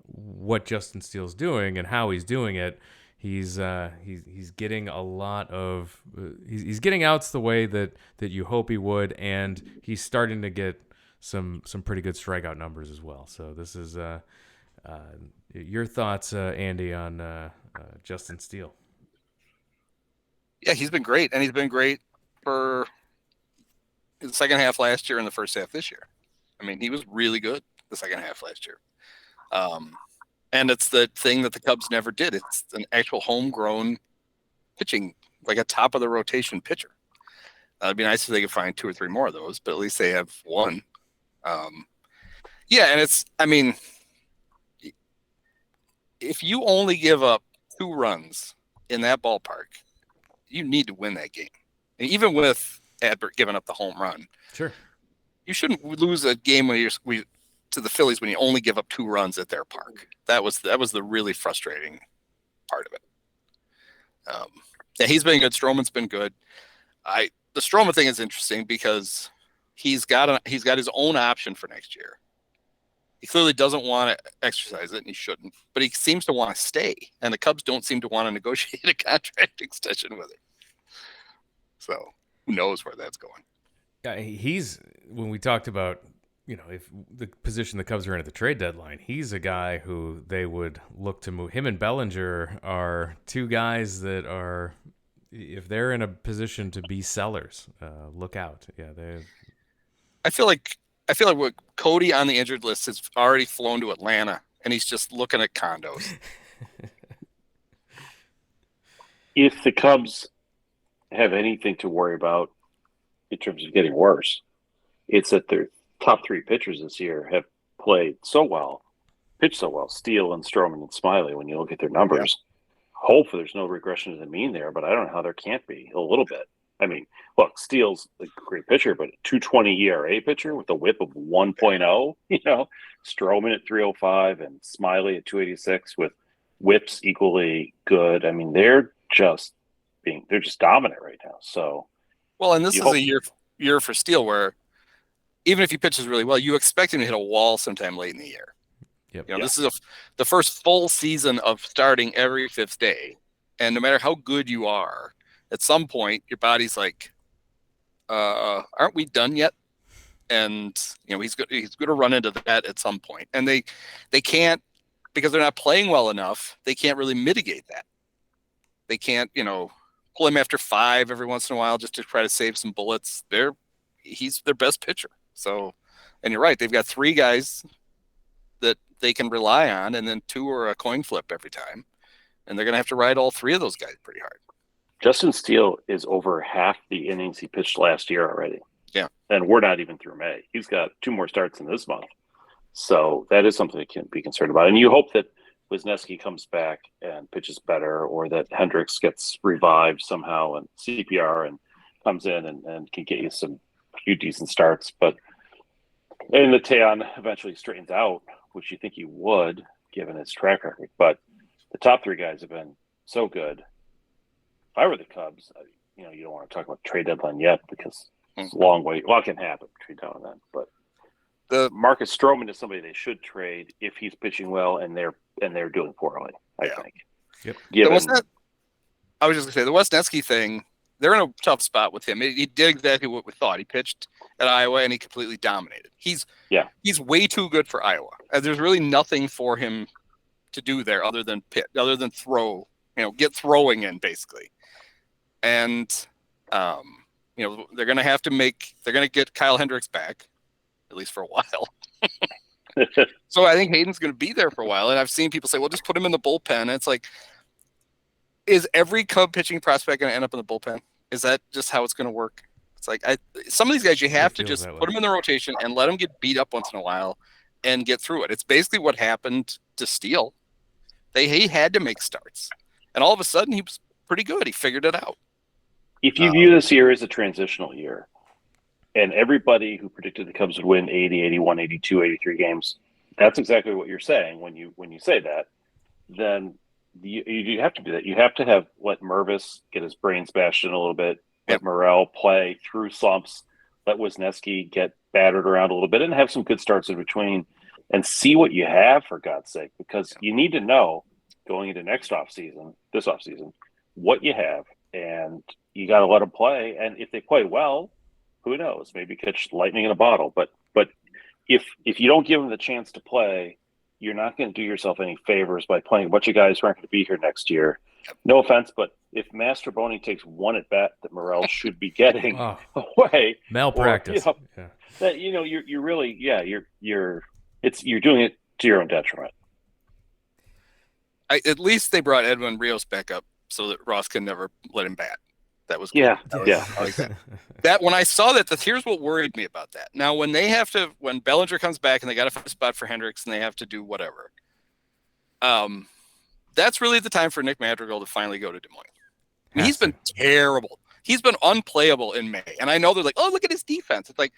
what Justin Steele's doing and how he's doing it. He's getting a lot of he's getting outs the way that you hope he would, and he's starting to get some pretty good strikeout numbers as well. So this is your thoughts, Andy, on Justin Steele. Yeah, he's been great, and he's been great for the second half last year and the first half this year. I mean, he was really good the second half last year. And it's the thing that the Cubs never did. It's an actual homegrown pitching, like a top of the rotation pitcher. It'd be nice if they could find 2 or 3 more of those, but at least they have one. Yeah, and it's, I mean, if you only give up 2 runs in that ballpark, you need to win that game. And even with Adbert giving up the home run, sure, you shouldn't lose a game when to the Phillies when you only give up 2 runs at their park. That was the really frustrating part of it. Yeah, he's been good. Stroman's been good. The Stroman thing is interesting because he's got his own option for next year. He clearly doesn't want to exercise it, and he shouldn't. But he seems to want to stay, and the Cubs don't seem to want to negotiate a contract extension with him. So who knows where that's going? Yeah, when we talked about, if the position the Cubs are in at the trade deadline, he's a guy who they would look to move. Him and Bellinger are 2 guys that are, if they're in a position to be sellers, look out. Yeah, I feel like what Cody on the injured list has already flown to Atlanta, and he's just looking at condos. If the Cubs have anything to worry about in terms of getting worse, it's that their top 3 pitchers this year have played so well, pitched so well, Steele and Stroman and Smiley, when you look at their numbers. Yeah. Hopefully there's no regression to the mean there, but I don't know how there can't be a little bit. I mean, look, Steele's a great pitcher, but a 2.20 ERA pitcher with a whip of 1.0, Stroman at 3.05 and Smiley at 2.86 with whips equally good. I mean, they're just dominant right now. So, well, and this is a year for Steele where even if he pitches really well, you expect him to hit a wall sometime late in the year. Yep. This is the first full season of starting every 5th day. And no matter how good you are, at some point your body's like, aren't we done yet? And, he's going to run into that at some point. And they can't, because they're not playing well enough, they can't really mitigate that. They can't, pull him after 5 every once in a while just to try to save some bullets. He's their best pitcher. So, and you're right, they've got 3 guys that they can rely on, and then 2 are a coin flip every time. And they're going to have to ride all 3 of those guys pretty hard. Justin Steele is over half the innings he pitched last year already. Yeah. And we're not even through May. He's got 2 more starts in this month. So that is something that can be concerned about. And you hope that Wisniewski comes back and pitches better, or that Hendricks gets revived somehow and CPR and comes in and can get you a few decent starts. And the Teon eventually straightens out, which you think he would, given his track record. But the top 3 guys have been so good. If I were the Cubs, you don't want to talk about trade deadline yet because it's a long way. Well, it can happen between now and then. But the Marcus Stroman is somebody they should trade if he's pitching well and they're doing poorly, I think. Yep. I was just going to say, the Wisniewski thing, they're in a tough spot with him. He did exactly what we thought. He pitched at Iowa, and he completely dominated. He's way too good for Iowa. And there's really nothing for him to do there other than throw, get throwing in, basically. And they're going to get Kyle Hendricks back, at least for a while. So I think Hayden's going to be there for a while. And I've seen people say, well, just put him in the bullpen. And it's like, is every Cub pitching prospect going to end up in the bullpen? Is that just how it's going to work? It's like, some of these guys, you have to just put them in the rotation and let them get beat up once in a while and get through it. It's basically what happened to Steele. He had to make starts. And all of a sudden, he was pretty good. He figured it out. If you view this year as a transitional year, and everybody who predicted the Cubs would win 80, 81, 82, 83 games, that's exactly what you're saying when you say that, then you have to do that. You have to let Mervis get his brains bashed in a little bit, let Morel play through slumps, let Wisniewski get battered around a little bit, and have some good starts in between, and see what you have, for God's sake, because you need to know going into this offseason, what you have, and you got to let them play. And if they play well, who knows? Maybe catch lightning in a bottle. But if you don't give them the chance to play, you're not going to do yourself any favors by playing a bunch of guys who aren't going to be here next year. No offense, but if Mastroboni takes one at bat that Morel should be getting away, malpractice, you're really you're doing it to your own detriment. At least they brought Edwin Rios back up so that Ross can never let him bat. That was good. Yeah. I like that. That when I saw that, here's what worried me about that. Now, when Bellinger comes back and they got to find a spot for Hendricks and they have to do whatever, that's really the time for Nick Madrigal to finally go to Des Moines. I mean, he's been terrible. He's been unplayable in May, and I know they're like, "Oh, look at his defense." It's like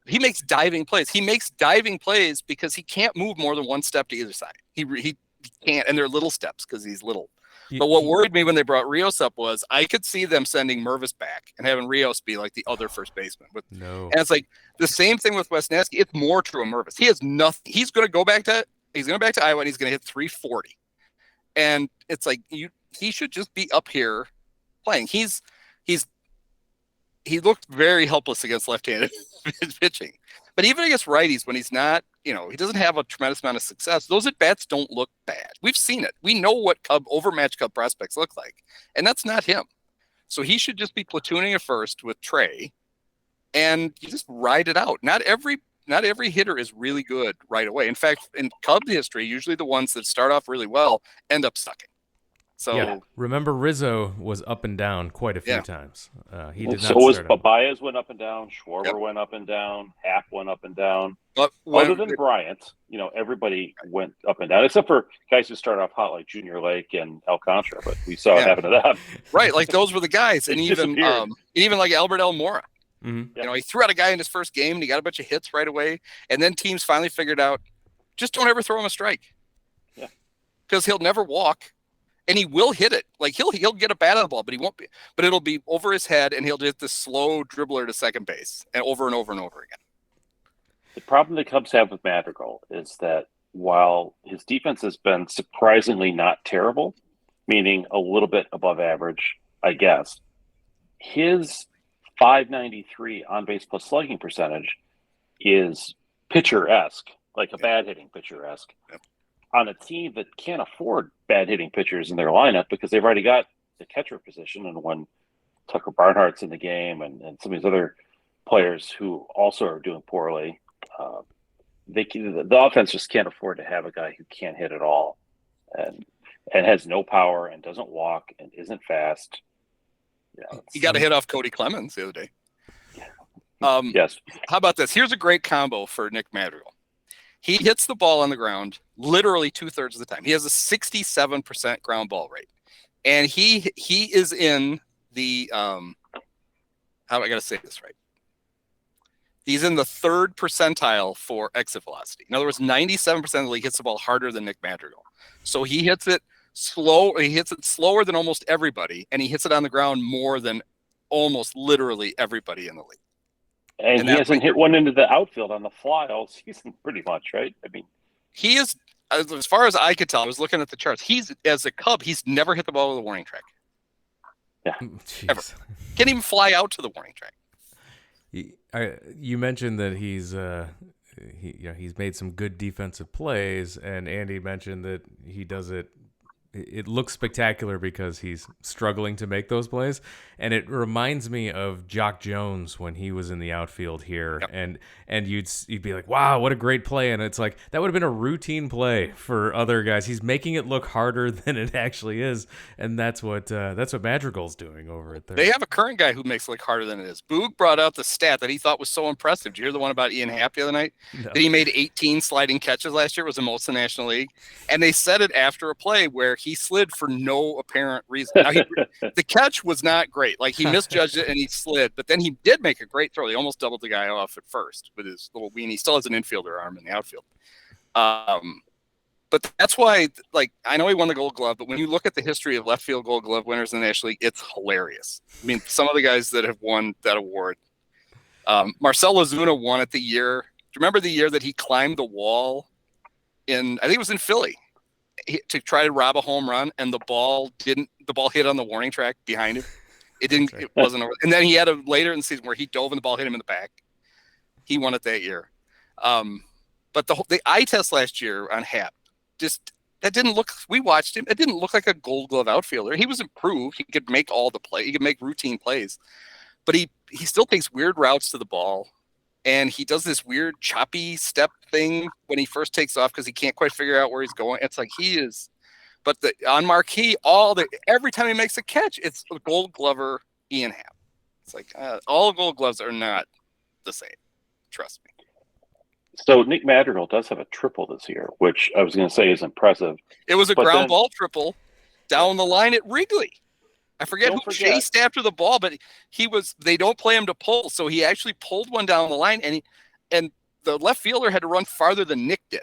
he makes diving plays. He makes diving plays because he can't move more than one step to either side. He can't, and they're little steps because he's little. But what worried me when they brought Rios up was I could see them sending Mervis back and having Rios be like the other first baseman. And it's like the same thing with Wisniewski. It's more true of Mervis. He has nothing. He's going to go back to Iowa and he's going to hit 340. And it's like he should just be up here playing. He looked very helpless against left-handed pitching. But even against righties, when he's not, he doesn't have a tremendous amount of success, those at-bats don't look bad. We've seen it. We know what overmatched Cub prospects look like, and that's not him. So he should just be platooning at first with Trey, and you just ride it out. Not every hitter is really good right away. In fact, in Cubs history, usually the ones that start off really well end up sucking. So remember Rizzo was up and down quite a few times. He did not. So was Baez went up and down. Schwarber went up and down. Happ went up and down. Other than Bryant, everybody went up and down, except for guys who start off hot like Junior Lake and Alcantara. But we saw it happen to them. Right, like those were the guys, and even like Albert Almora. Mm-hmm. He threw out a guy in his first game, and he got a bunch of hits right away. And then teams finally figured out, just don't ever throw him a strike. Yeah, because he'll never walk. And he will hit it. Like he'll get a bat on the ball, but he won't be. But it'll be over his head, and he'll hit this slow dribbler to second base, and over and over and over again. The problem the Cubs have with Madrigal is that while his defense has been surprisingly not terrible, meaning a little bit above average, I guess, his .593 on base plus slugging percentage is pitcher-esque, like a bad hitting pitcher-esque. Yep. On a team that can't afford bad hitting pitchers in their lineup because they've already got the catcher position, and when Tucker Barnhart's in the game and some of these other players who also are doing poorly, the offense just can't afford to have a guy who can't hit at all and has no power and doesn't walk and isn't fast. He got a hit off Cody Clemens the other day. Yes. How about this? Here's a great combo for Nick Madrigal. He hits the ball on the ground literally 2/3 of the time. He has a 67% ground ball rate. And he is in the how am I going to say this right? He's in the 3rd percentile for exit velocity. In other words, 97% of the league hits the ball harder than Nick Madrigal. So he hits it slow. He hits it slower than almost everybody, and he hits it on the ground more than almost literally everybody in the league. And he hasn't hit one into the outfield on the fly all season, pretty much, right? I mean, he is, as far as I could tell, I was looking at the charts. As a Cub, he's never hit the ball with a warning track. Yeah, ever. Can't even fly out to the warning track. You mentioned that he's made some good defensive plays, and Andy mentioned that he does it it looks spectacular because he's struggling to make those plays. And it reminds me of Jock Jones when he was in the outfield here. Yep. And you'd be like, wow, what a great play. And it's like, that would have been a routine play for other guys. He's making it look harder than it actually is. And that's what Madrigal's doing over at third. They have a current guy who makes it look harder than it is. Boog brought out the stat that he thought was so impressive. Did you hear the one about Ian Happ the other night? No. That he made 18 sliding catches last year, was the most in the National League. And they said it after a play where he slid for no apparent reason. Now, the catch was not great. Like, he misjudged it and he slid, but then he did make a great throw. He almost doubled the guy off at first with his little weenie. He still has an infielder arm in the outfield. But that's why, like, I know he won the Gold Glove, but when you look at the history of left field Gold Glove winners in the National League, it's hilarious. I mean, some of the guys that have won that award. Marcell Ozuna won it the year. Do you remember the year that he climbed the wall I think it was in Philly, to try to rob a home run, and the ball hit on the warning track behind him. It wasn't over. And then he had a later in the season where he dove and the ball hit him in the back. He won it that year. But the eye test last year on Happ, we watched him. It didn't look like a Gold Glove outfielder. He was improved. He could make all the play. He could make routine plays, but he still takes weird routes to the ball. And he does this weird choppy step thing when he first takes off because he can't quite figure out where he's going. It's like he is, but on marquee, every time he makes a catch, it's a Gold Glover Ian Happ. It's like all Gold Gloves are not the same. Trust me. So Nick Madrigal does have a triple this year, which I was going to say is impressive. It was a ground ball triple down the line at Wrigley. I forget who chased after the ball, but they don't play him to pull. So he actually pulled one down the line, and the left fielder had to run farther than Nick did.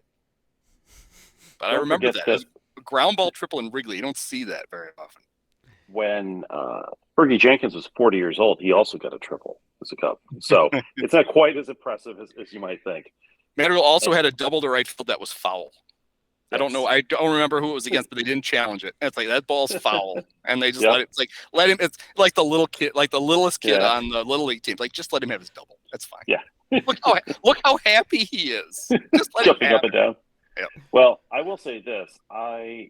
But I remember that. It was a ground ball triple in Wrigley. You don't see that very often. When Fergie Jenkins was 40 years old, he also got a triple as a Cub. So it's not quite as impressive as you might think. Madrigal also had a double to right field that was foul. Yes. I don't know. I don't remember who it was against, but they didn't challenge it. And it's like, that ball's foul. And they just let him. It's like the little kid, like the littlest kid on the Little League team. Like, just let him have his double. That's fine. Yeah. Look how happy he is. Just let jumping him up and down. Yeah. Well, I will say this. I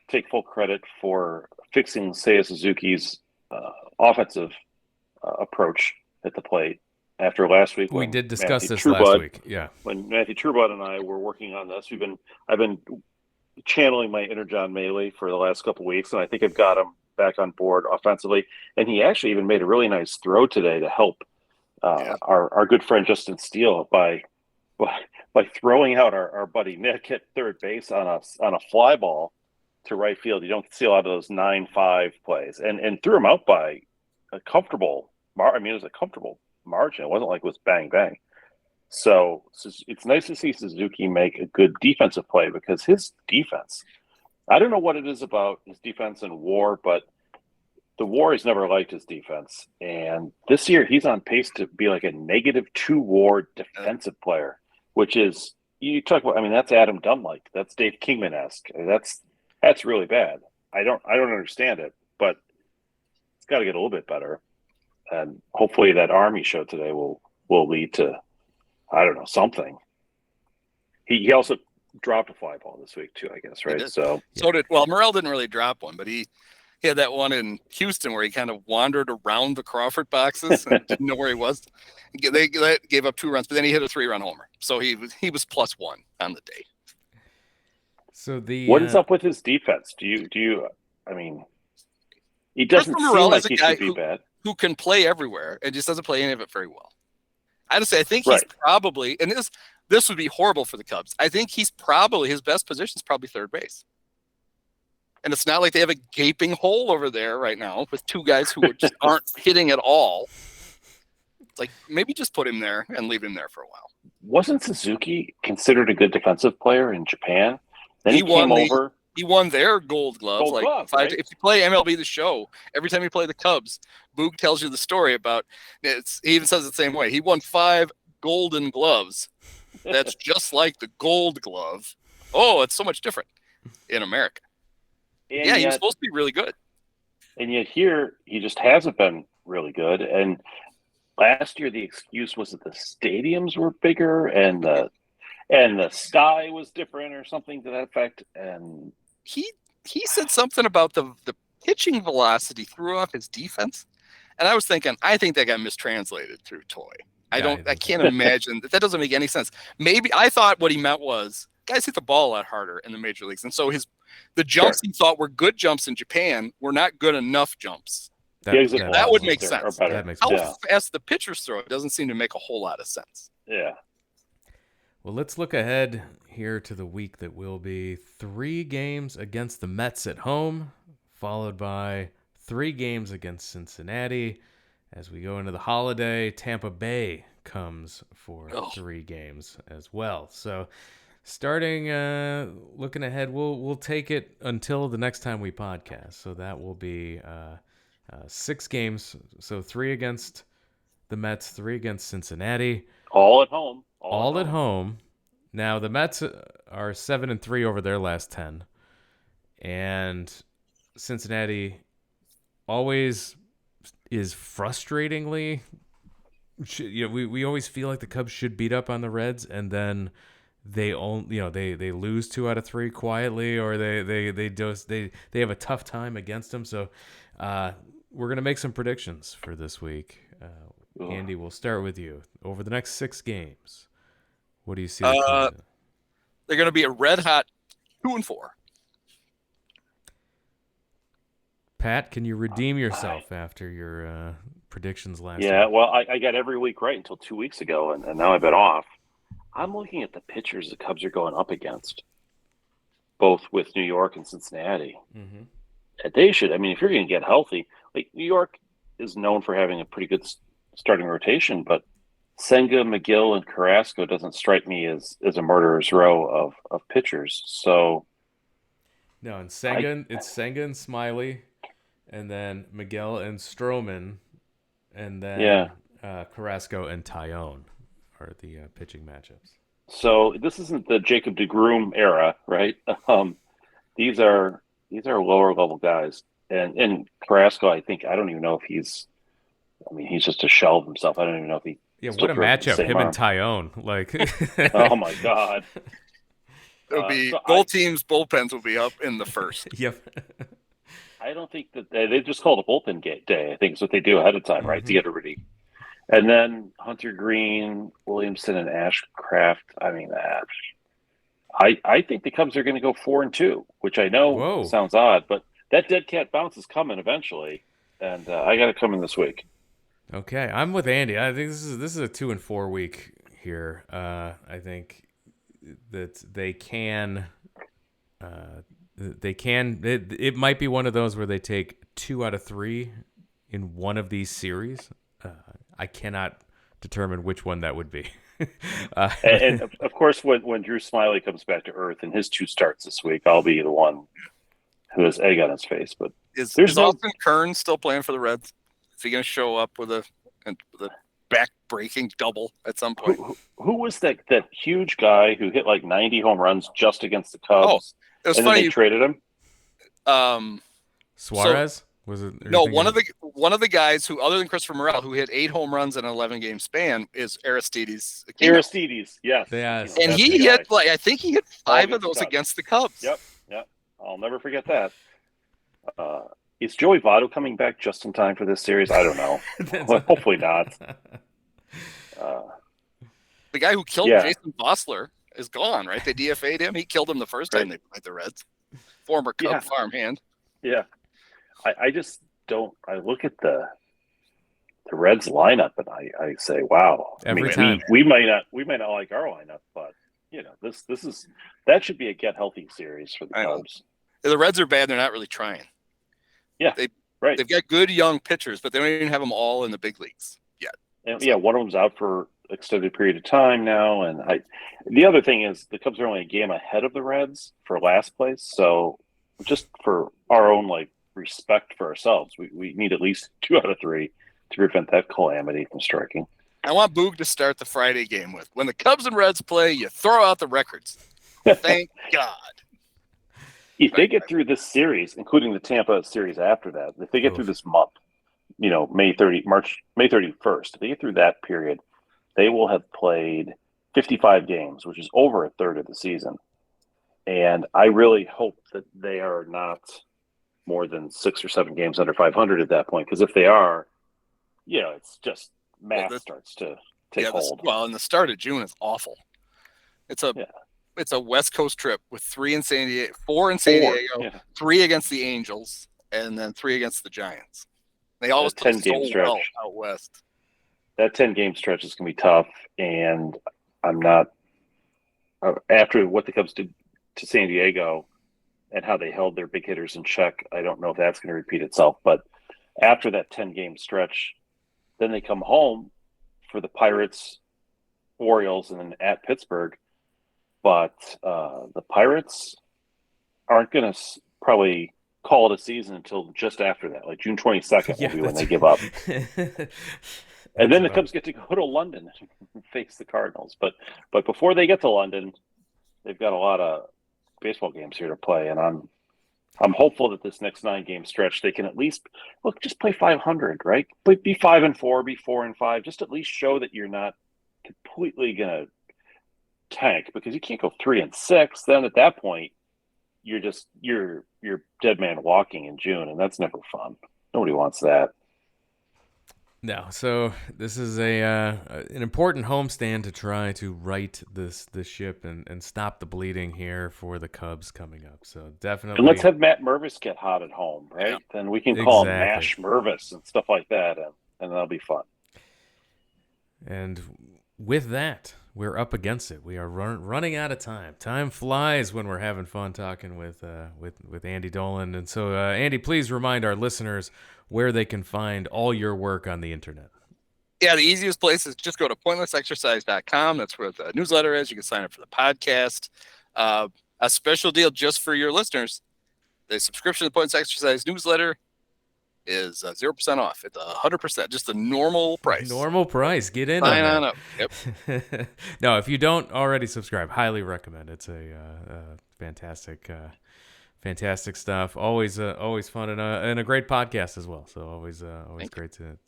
take full credit for fixing Seiya Suzuki's offensive approach at the plate. After last week, we did discuss this last week. Yeah, when Matthew Truebud and I were working on this, I've been channeling my inner John Maley for the last couple of weeks, and I think I've got him back on board offensively. And he actually even made a really nice throw today to help our good friend Justin Steele by throwing out our buddy Nick at third base on a fly ball to right field. You don't see a lot of those 9-5 plays, and threw him out by a comfortable. I mean, it was a comfortable margin. It wasn't like it was bang bang. So it's nice to see Suzuki make a good defensive play, because his defense, I don't know what it is about his defense and WAR, but the WAR has never liked his defense. And this year he's on pace to be like a -2 WAR defensive player, which is, you talk about, I mean, that's Adam Dunn-like. That's Dave Kingman-esque. That's really bad. I don't understand it, but it's got to get a little bit better. And hopefully that arm he showed today will lead to, I don't know, something. He also dropped a fly ball this week too, I guess, right? So Morel didn't really drop one, but he had that one in Houston where he kind of wandered around the Crawford boxes and didn't know where he was. They gave up 2 runs, but then he hit a 3-run homer. So he was +1 on the day. So what is up with his defense? Do you? I mean, he doesn't seem like he should be bad. Who can play everywhere and just doesn't play any of it very well. Honestly, I think he's probably, and this would be horrible for the Cubs. I think his best position is probably third base. And it's not like they have a gaping hole over there right now with 2 guys who just aren't hitting at all. It's like, maybe just put him there and leave him there for a while. Wasn't Suzuki considered a good defensive player in Japan? Then he came over. He won their Gold Glove. Right? If you play MLB The Show, every time you play the Cubs, Boog tells you the story about it. He even says it the same way. He won 5 Golden Gloves. That's just like the Gold Glove. Oh, it's so much different in America. And he was supposed to be really good. And yet here, he just hasn't been really good. And last year, the excuse was that the stadiums were bigger and the sky was different or something to that effect. And he said something about the pitching velocity threw off his defense. And I was thinking, I think that got mistranslated through toy. I can't imagine that doesn't make any sense. Maybe I thought what he meant was guys hit the ball a lot harder in the major leagues. And so the jumps he thought were good jumps in Japan were not good enough jumps. That would make sense. How fast the pitchers throw it doesn't seem to make a whole lot of sense. Yeah. Well, let's look ahead here to the week that will be 3 games against the Mets at home, followed by 3 games against Cincinnati. As we go into the holiday, Tampa Bay comes for 3 games as well. So starting looking ahead, we'll take it until the next time we podcast. So that will be 6 games. So 3 against the Mets, 3 against Cincinnati. All at home. All at home. Now the Mets are 7-3 over their last 10, and Cincinnati always is frustratingly. We always feel like the Cubs should beat up on the Reds, and then they lose 2 out of 3 quietly, or they have a tough time against them. So we're gonna make some predictions for this week. Andy, we'll start with you. Over the next 6 games, what do you see? They're going to be a red hot 2-4. Pat, can you redeem yourself after your predictions last week? Yeah, well, I got every week right until 2 weeks ago, and now I've been off. I'm looking at the pitchers the Cubs are going up against, both with New York and Cincinnati. Mm-hmm. And they should. I mean, if you're going to get healthy, like New York is known for having a pretty good starting rotation, but Senga, McGill, and Carrasco doesn't strike me as a murderer's row of pitchers. So no, and it's Senga and Smiley, and then McGill and Stroman, and then Carrasco and Tyone are the pitching matchups. So this isn't the Jacob deGrom era, right? These are lower level guys, and Carrasco, I don't even know if he's just a shell of himself. I don't even know if he. Yeah, what a matchup, him and Tyone. Like, oh my God. It'll be both teams' bullpens will be up in the first. Yep. I don't think that they just call it a bullpen day. I think it's what they do ahead of time, right, to get it ready. And then Hunter Green, Williamson, and Ashcraft. I mean, I think the Cubs are going to go 4-2, which I know sounds odd, but that dead cat bounce is coming eventually, and I got to come in this week. Okay, I'm with Andy. I think this is a 2-4 week here. I think that they can. It might be one of those where they take 2 out of 3 in one of these series. I cannot determine which one that would be. and of course, when Drew Smiley comes back to earth in his 2 starts this week, I'll be the one who has egg on his face. But is Austin Kern still playing for the Reds? Is he going to show up with a back-breaking double at some point? Who was that huge guy who hit like 90 home runs just against the Cubs? It was and funny. Then they traded him. Suarez? Was it? No, one of the guys who, other than Christopher Morel, who hit 8 home runs in an 11-game span, is Aristides. Aristides, yes. And he hit I think he hit 5 of those against the Cubs. Yep. I'll never forget that. Is Joey Votto coming back just in time for this series? I don't know. Well, hopefully not. The guy who killed Jason Bossler is gone, right? They DFA'd him. He killed him the first time they played the Reds. Former Cub farmhand. Yeah. I just don't. I look at the Reds lineup and I say, wow. Every time. We might not like our lineup, but that should be a get healthy series for the Cubs. The Reds are bad. They're not really trying. Yeah, they've got good young pitchers, but they don't even have them all in the big leagues yet. And, one of them's out for extended period of time now. And the other thing is the Cubs are only a game ahead of the Reds for last place. So just for our own respect for ourselves, we need at least 2 out of 3 to prevent that calamity from striking. I want Boog to start the Friday game with, when the Cubs and Reds play, you throw out the records. Thank God. If they get through this series, including the Tampa series after that, if they get through this month, May 31st, if they get through that period, they will have played 55 games, which is over a third of the season. And I really hope that they are not more than 6 or 7 games under 500 at that point. Because if they are, it's just math starts to take hold. And the start of June is awful. It's a West Coast trip with 4 in San Diego, 3 against the Angels, and then 3 against the Giants. They always play 10-game stretch well out west. That 10-game stretch is going to be tough, and I'm not after what the Cubs did to San Diego and how they held their big hitters in check. I don't know if that's going to repeat itself, but after that 10-game stretch, then they come home for the Pirates, Orioles, and then at Pittsburgh. But the Pirates aren't going to probably call it a season until just after that, like June 22nd will be when they give up. And then the Cubs get to go to London and face the Cardinals. But before they get to London, they've got a lot of baseball games here to play. And I'm hopeful that this next 9-game stretch, they can at least just play 500, right? Be 5-4, be 4-5, just at least show that you're not completely going to tank, because you can't go 3-6. Then at that point, you're dead man walking in June, and that's never fun. Nobody wants that. No, so this is an important homestand to try to right this ship and stop the bleeding here for the Cubs coming up. So definitely, and let's have Matt Mervis get hot at home, right? Yeah. Then we can call him Mash Mervis and stuff like that, and that'll be fun. And with that, we're up against it. We are running out of time. Time flies when we're having fun talking with Andy Dolan. And so, Andy, please remind our listeners where they can find all your work on the internet. Yeah, the easiest place is just go to pointlessexercise.com. That's where the newsletter is. You can sign up for the podcast. A special deal just for your listeners. The subscription to the Pointless Exercise newsletter is 0% off. It's 100%, just the normal price. Normal price. Get in. Sign on up. Yep. No, if you don't already subscribe, highly recommend. It's a fantastic stuff. Always fun and a great podcast as well. So always great to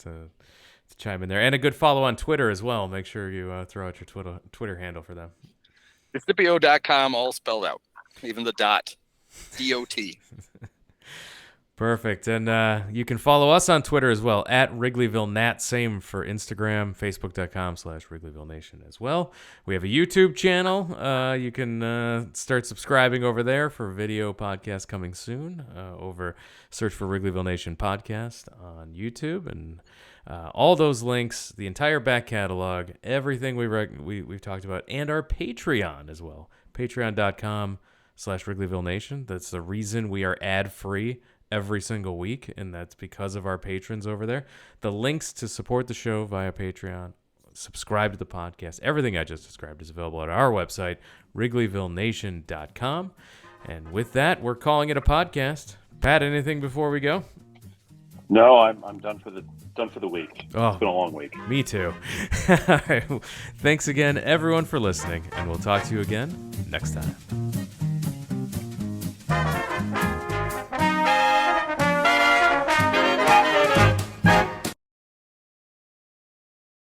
chime in there, and a good follow on Twitter as well. Make sure you throw out your Twitter handle for them. Recipio.com, all spelled out, even the dot. D-O-T. Perfect. And you can follow us on Twitter as well, at Wrigleyville Nat. Same for Instagram, Facebook.com/Wrigleyville Nation as well. We have a YouTube channel. You can start subscribing over there for video podcasts coming soon. Search for Wrigleyville Nation Podcast on YouTube. And all those links, the entire back catalog, everything we've talked about, and our Patreon as well. Patreon.com/Wrigleyville Nation. That's the reason we are ad-free every single week, and that's because of our patrons over there. The links to support the show via Patreon, subscribe to the podcast, everything I just described is available at our website, WrigleyvilleNation.com. And with that, we're calling it a podcast. Pat, anything before we go? No, I'm done for the week. Oh, it's been a long week. Me too. All right. Thanks again, everyone, for listening, and we'll talk to you again next time.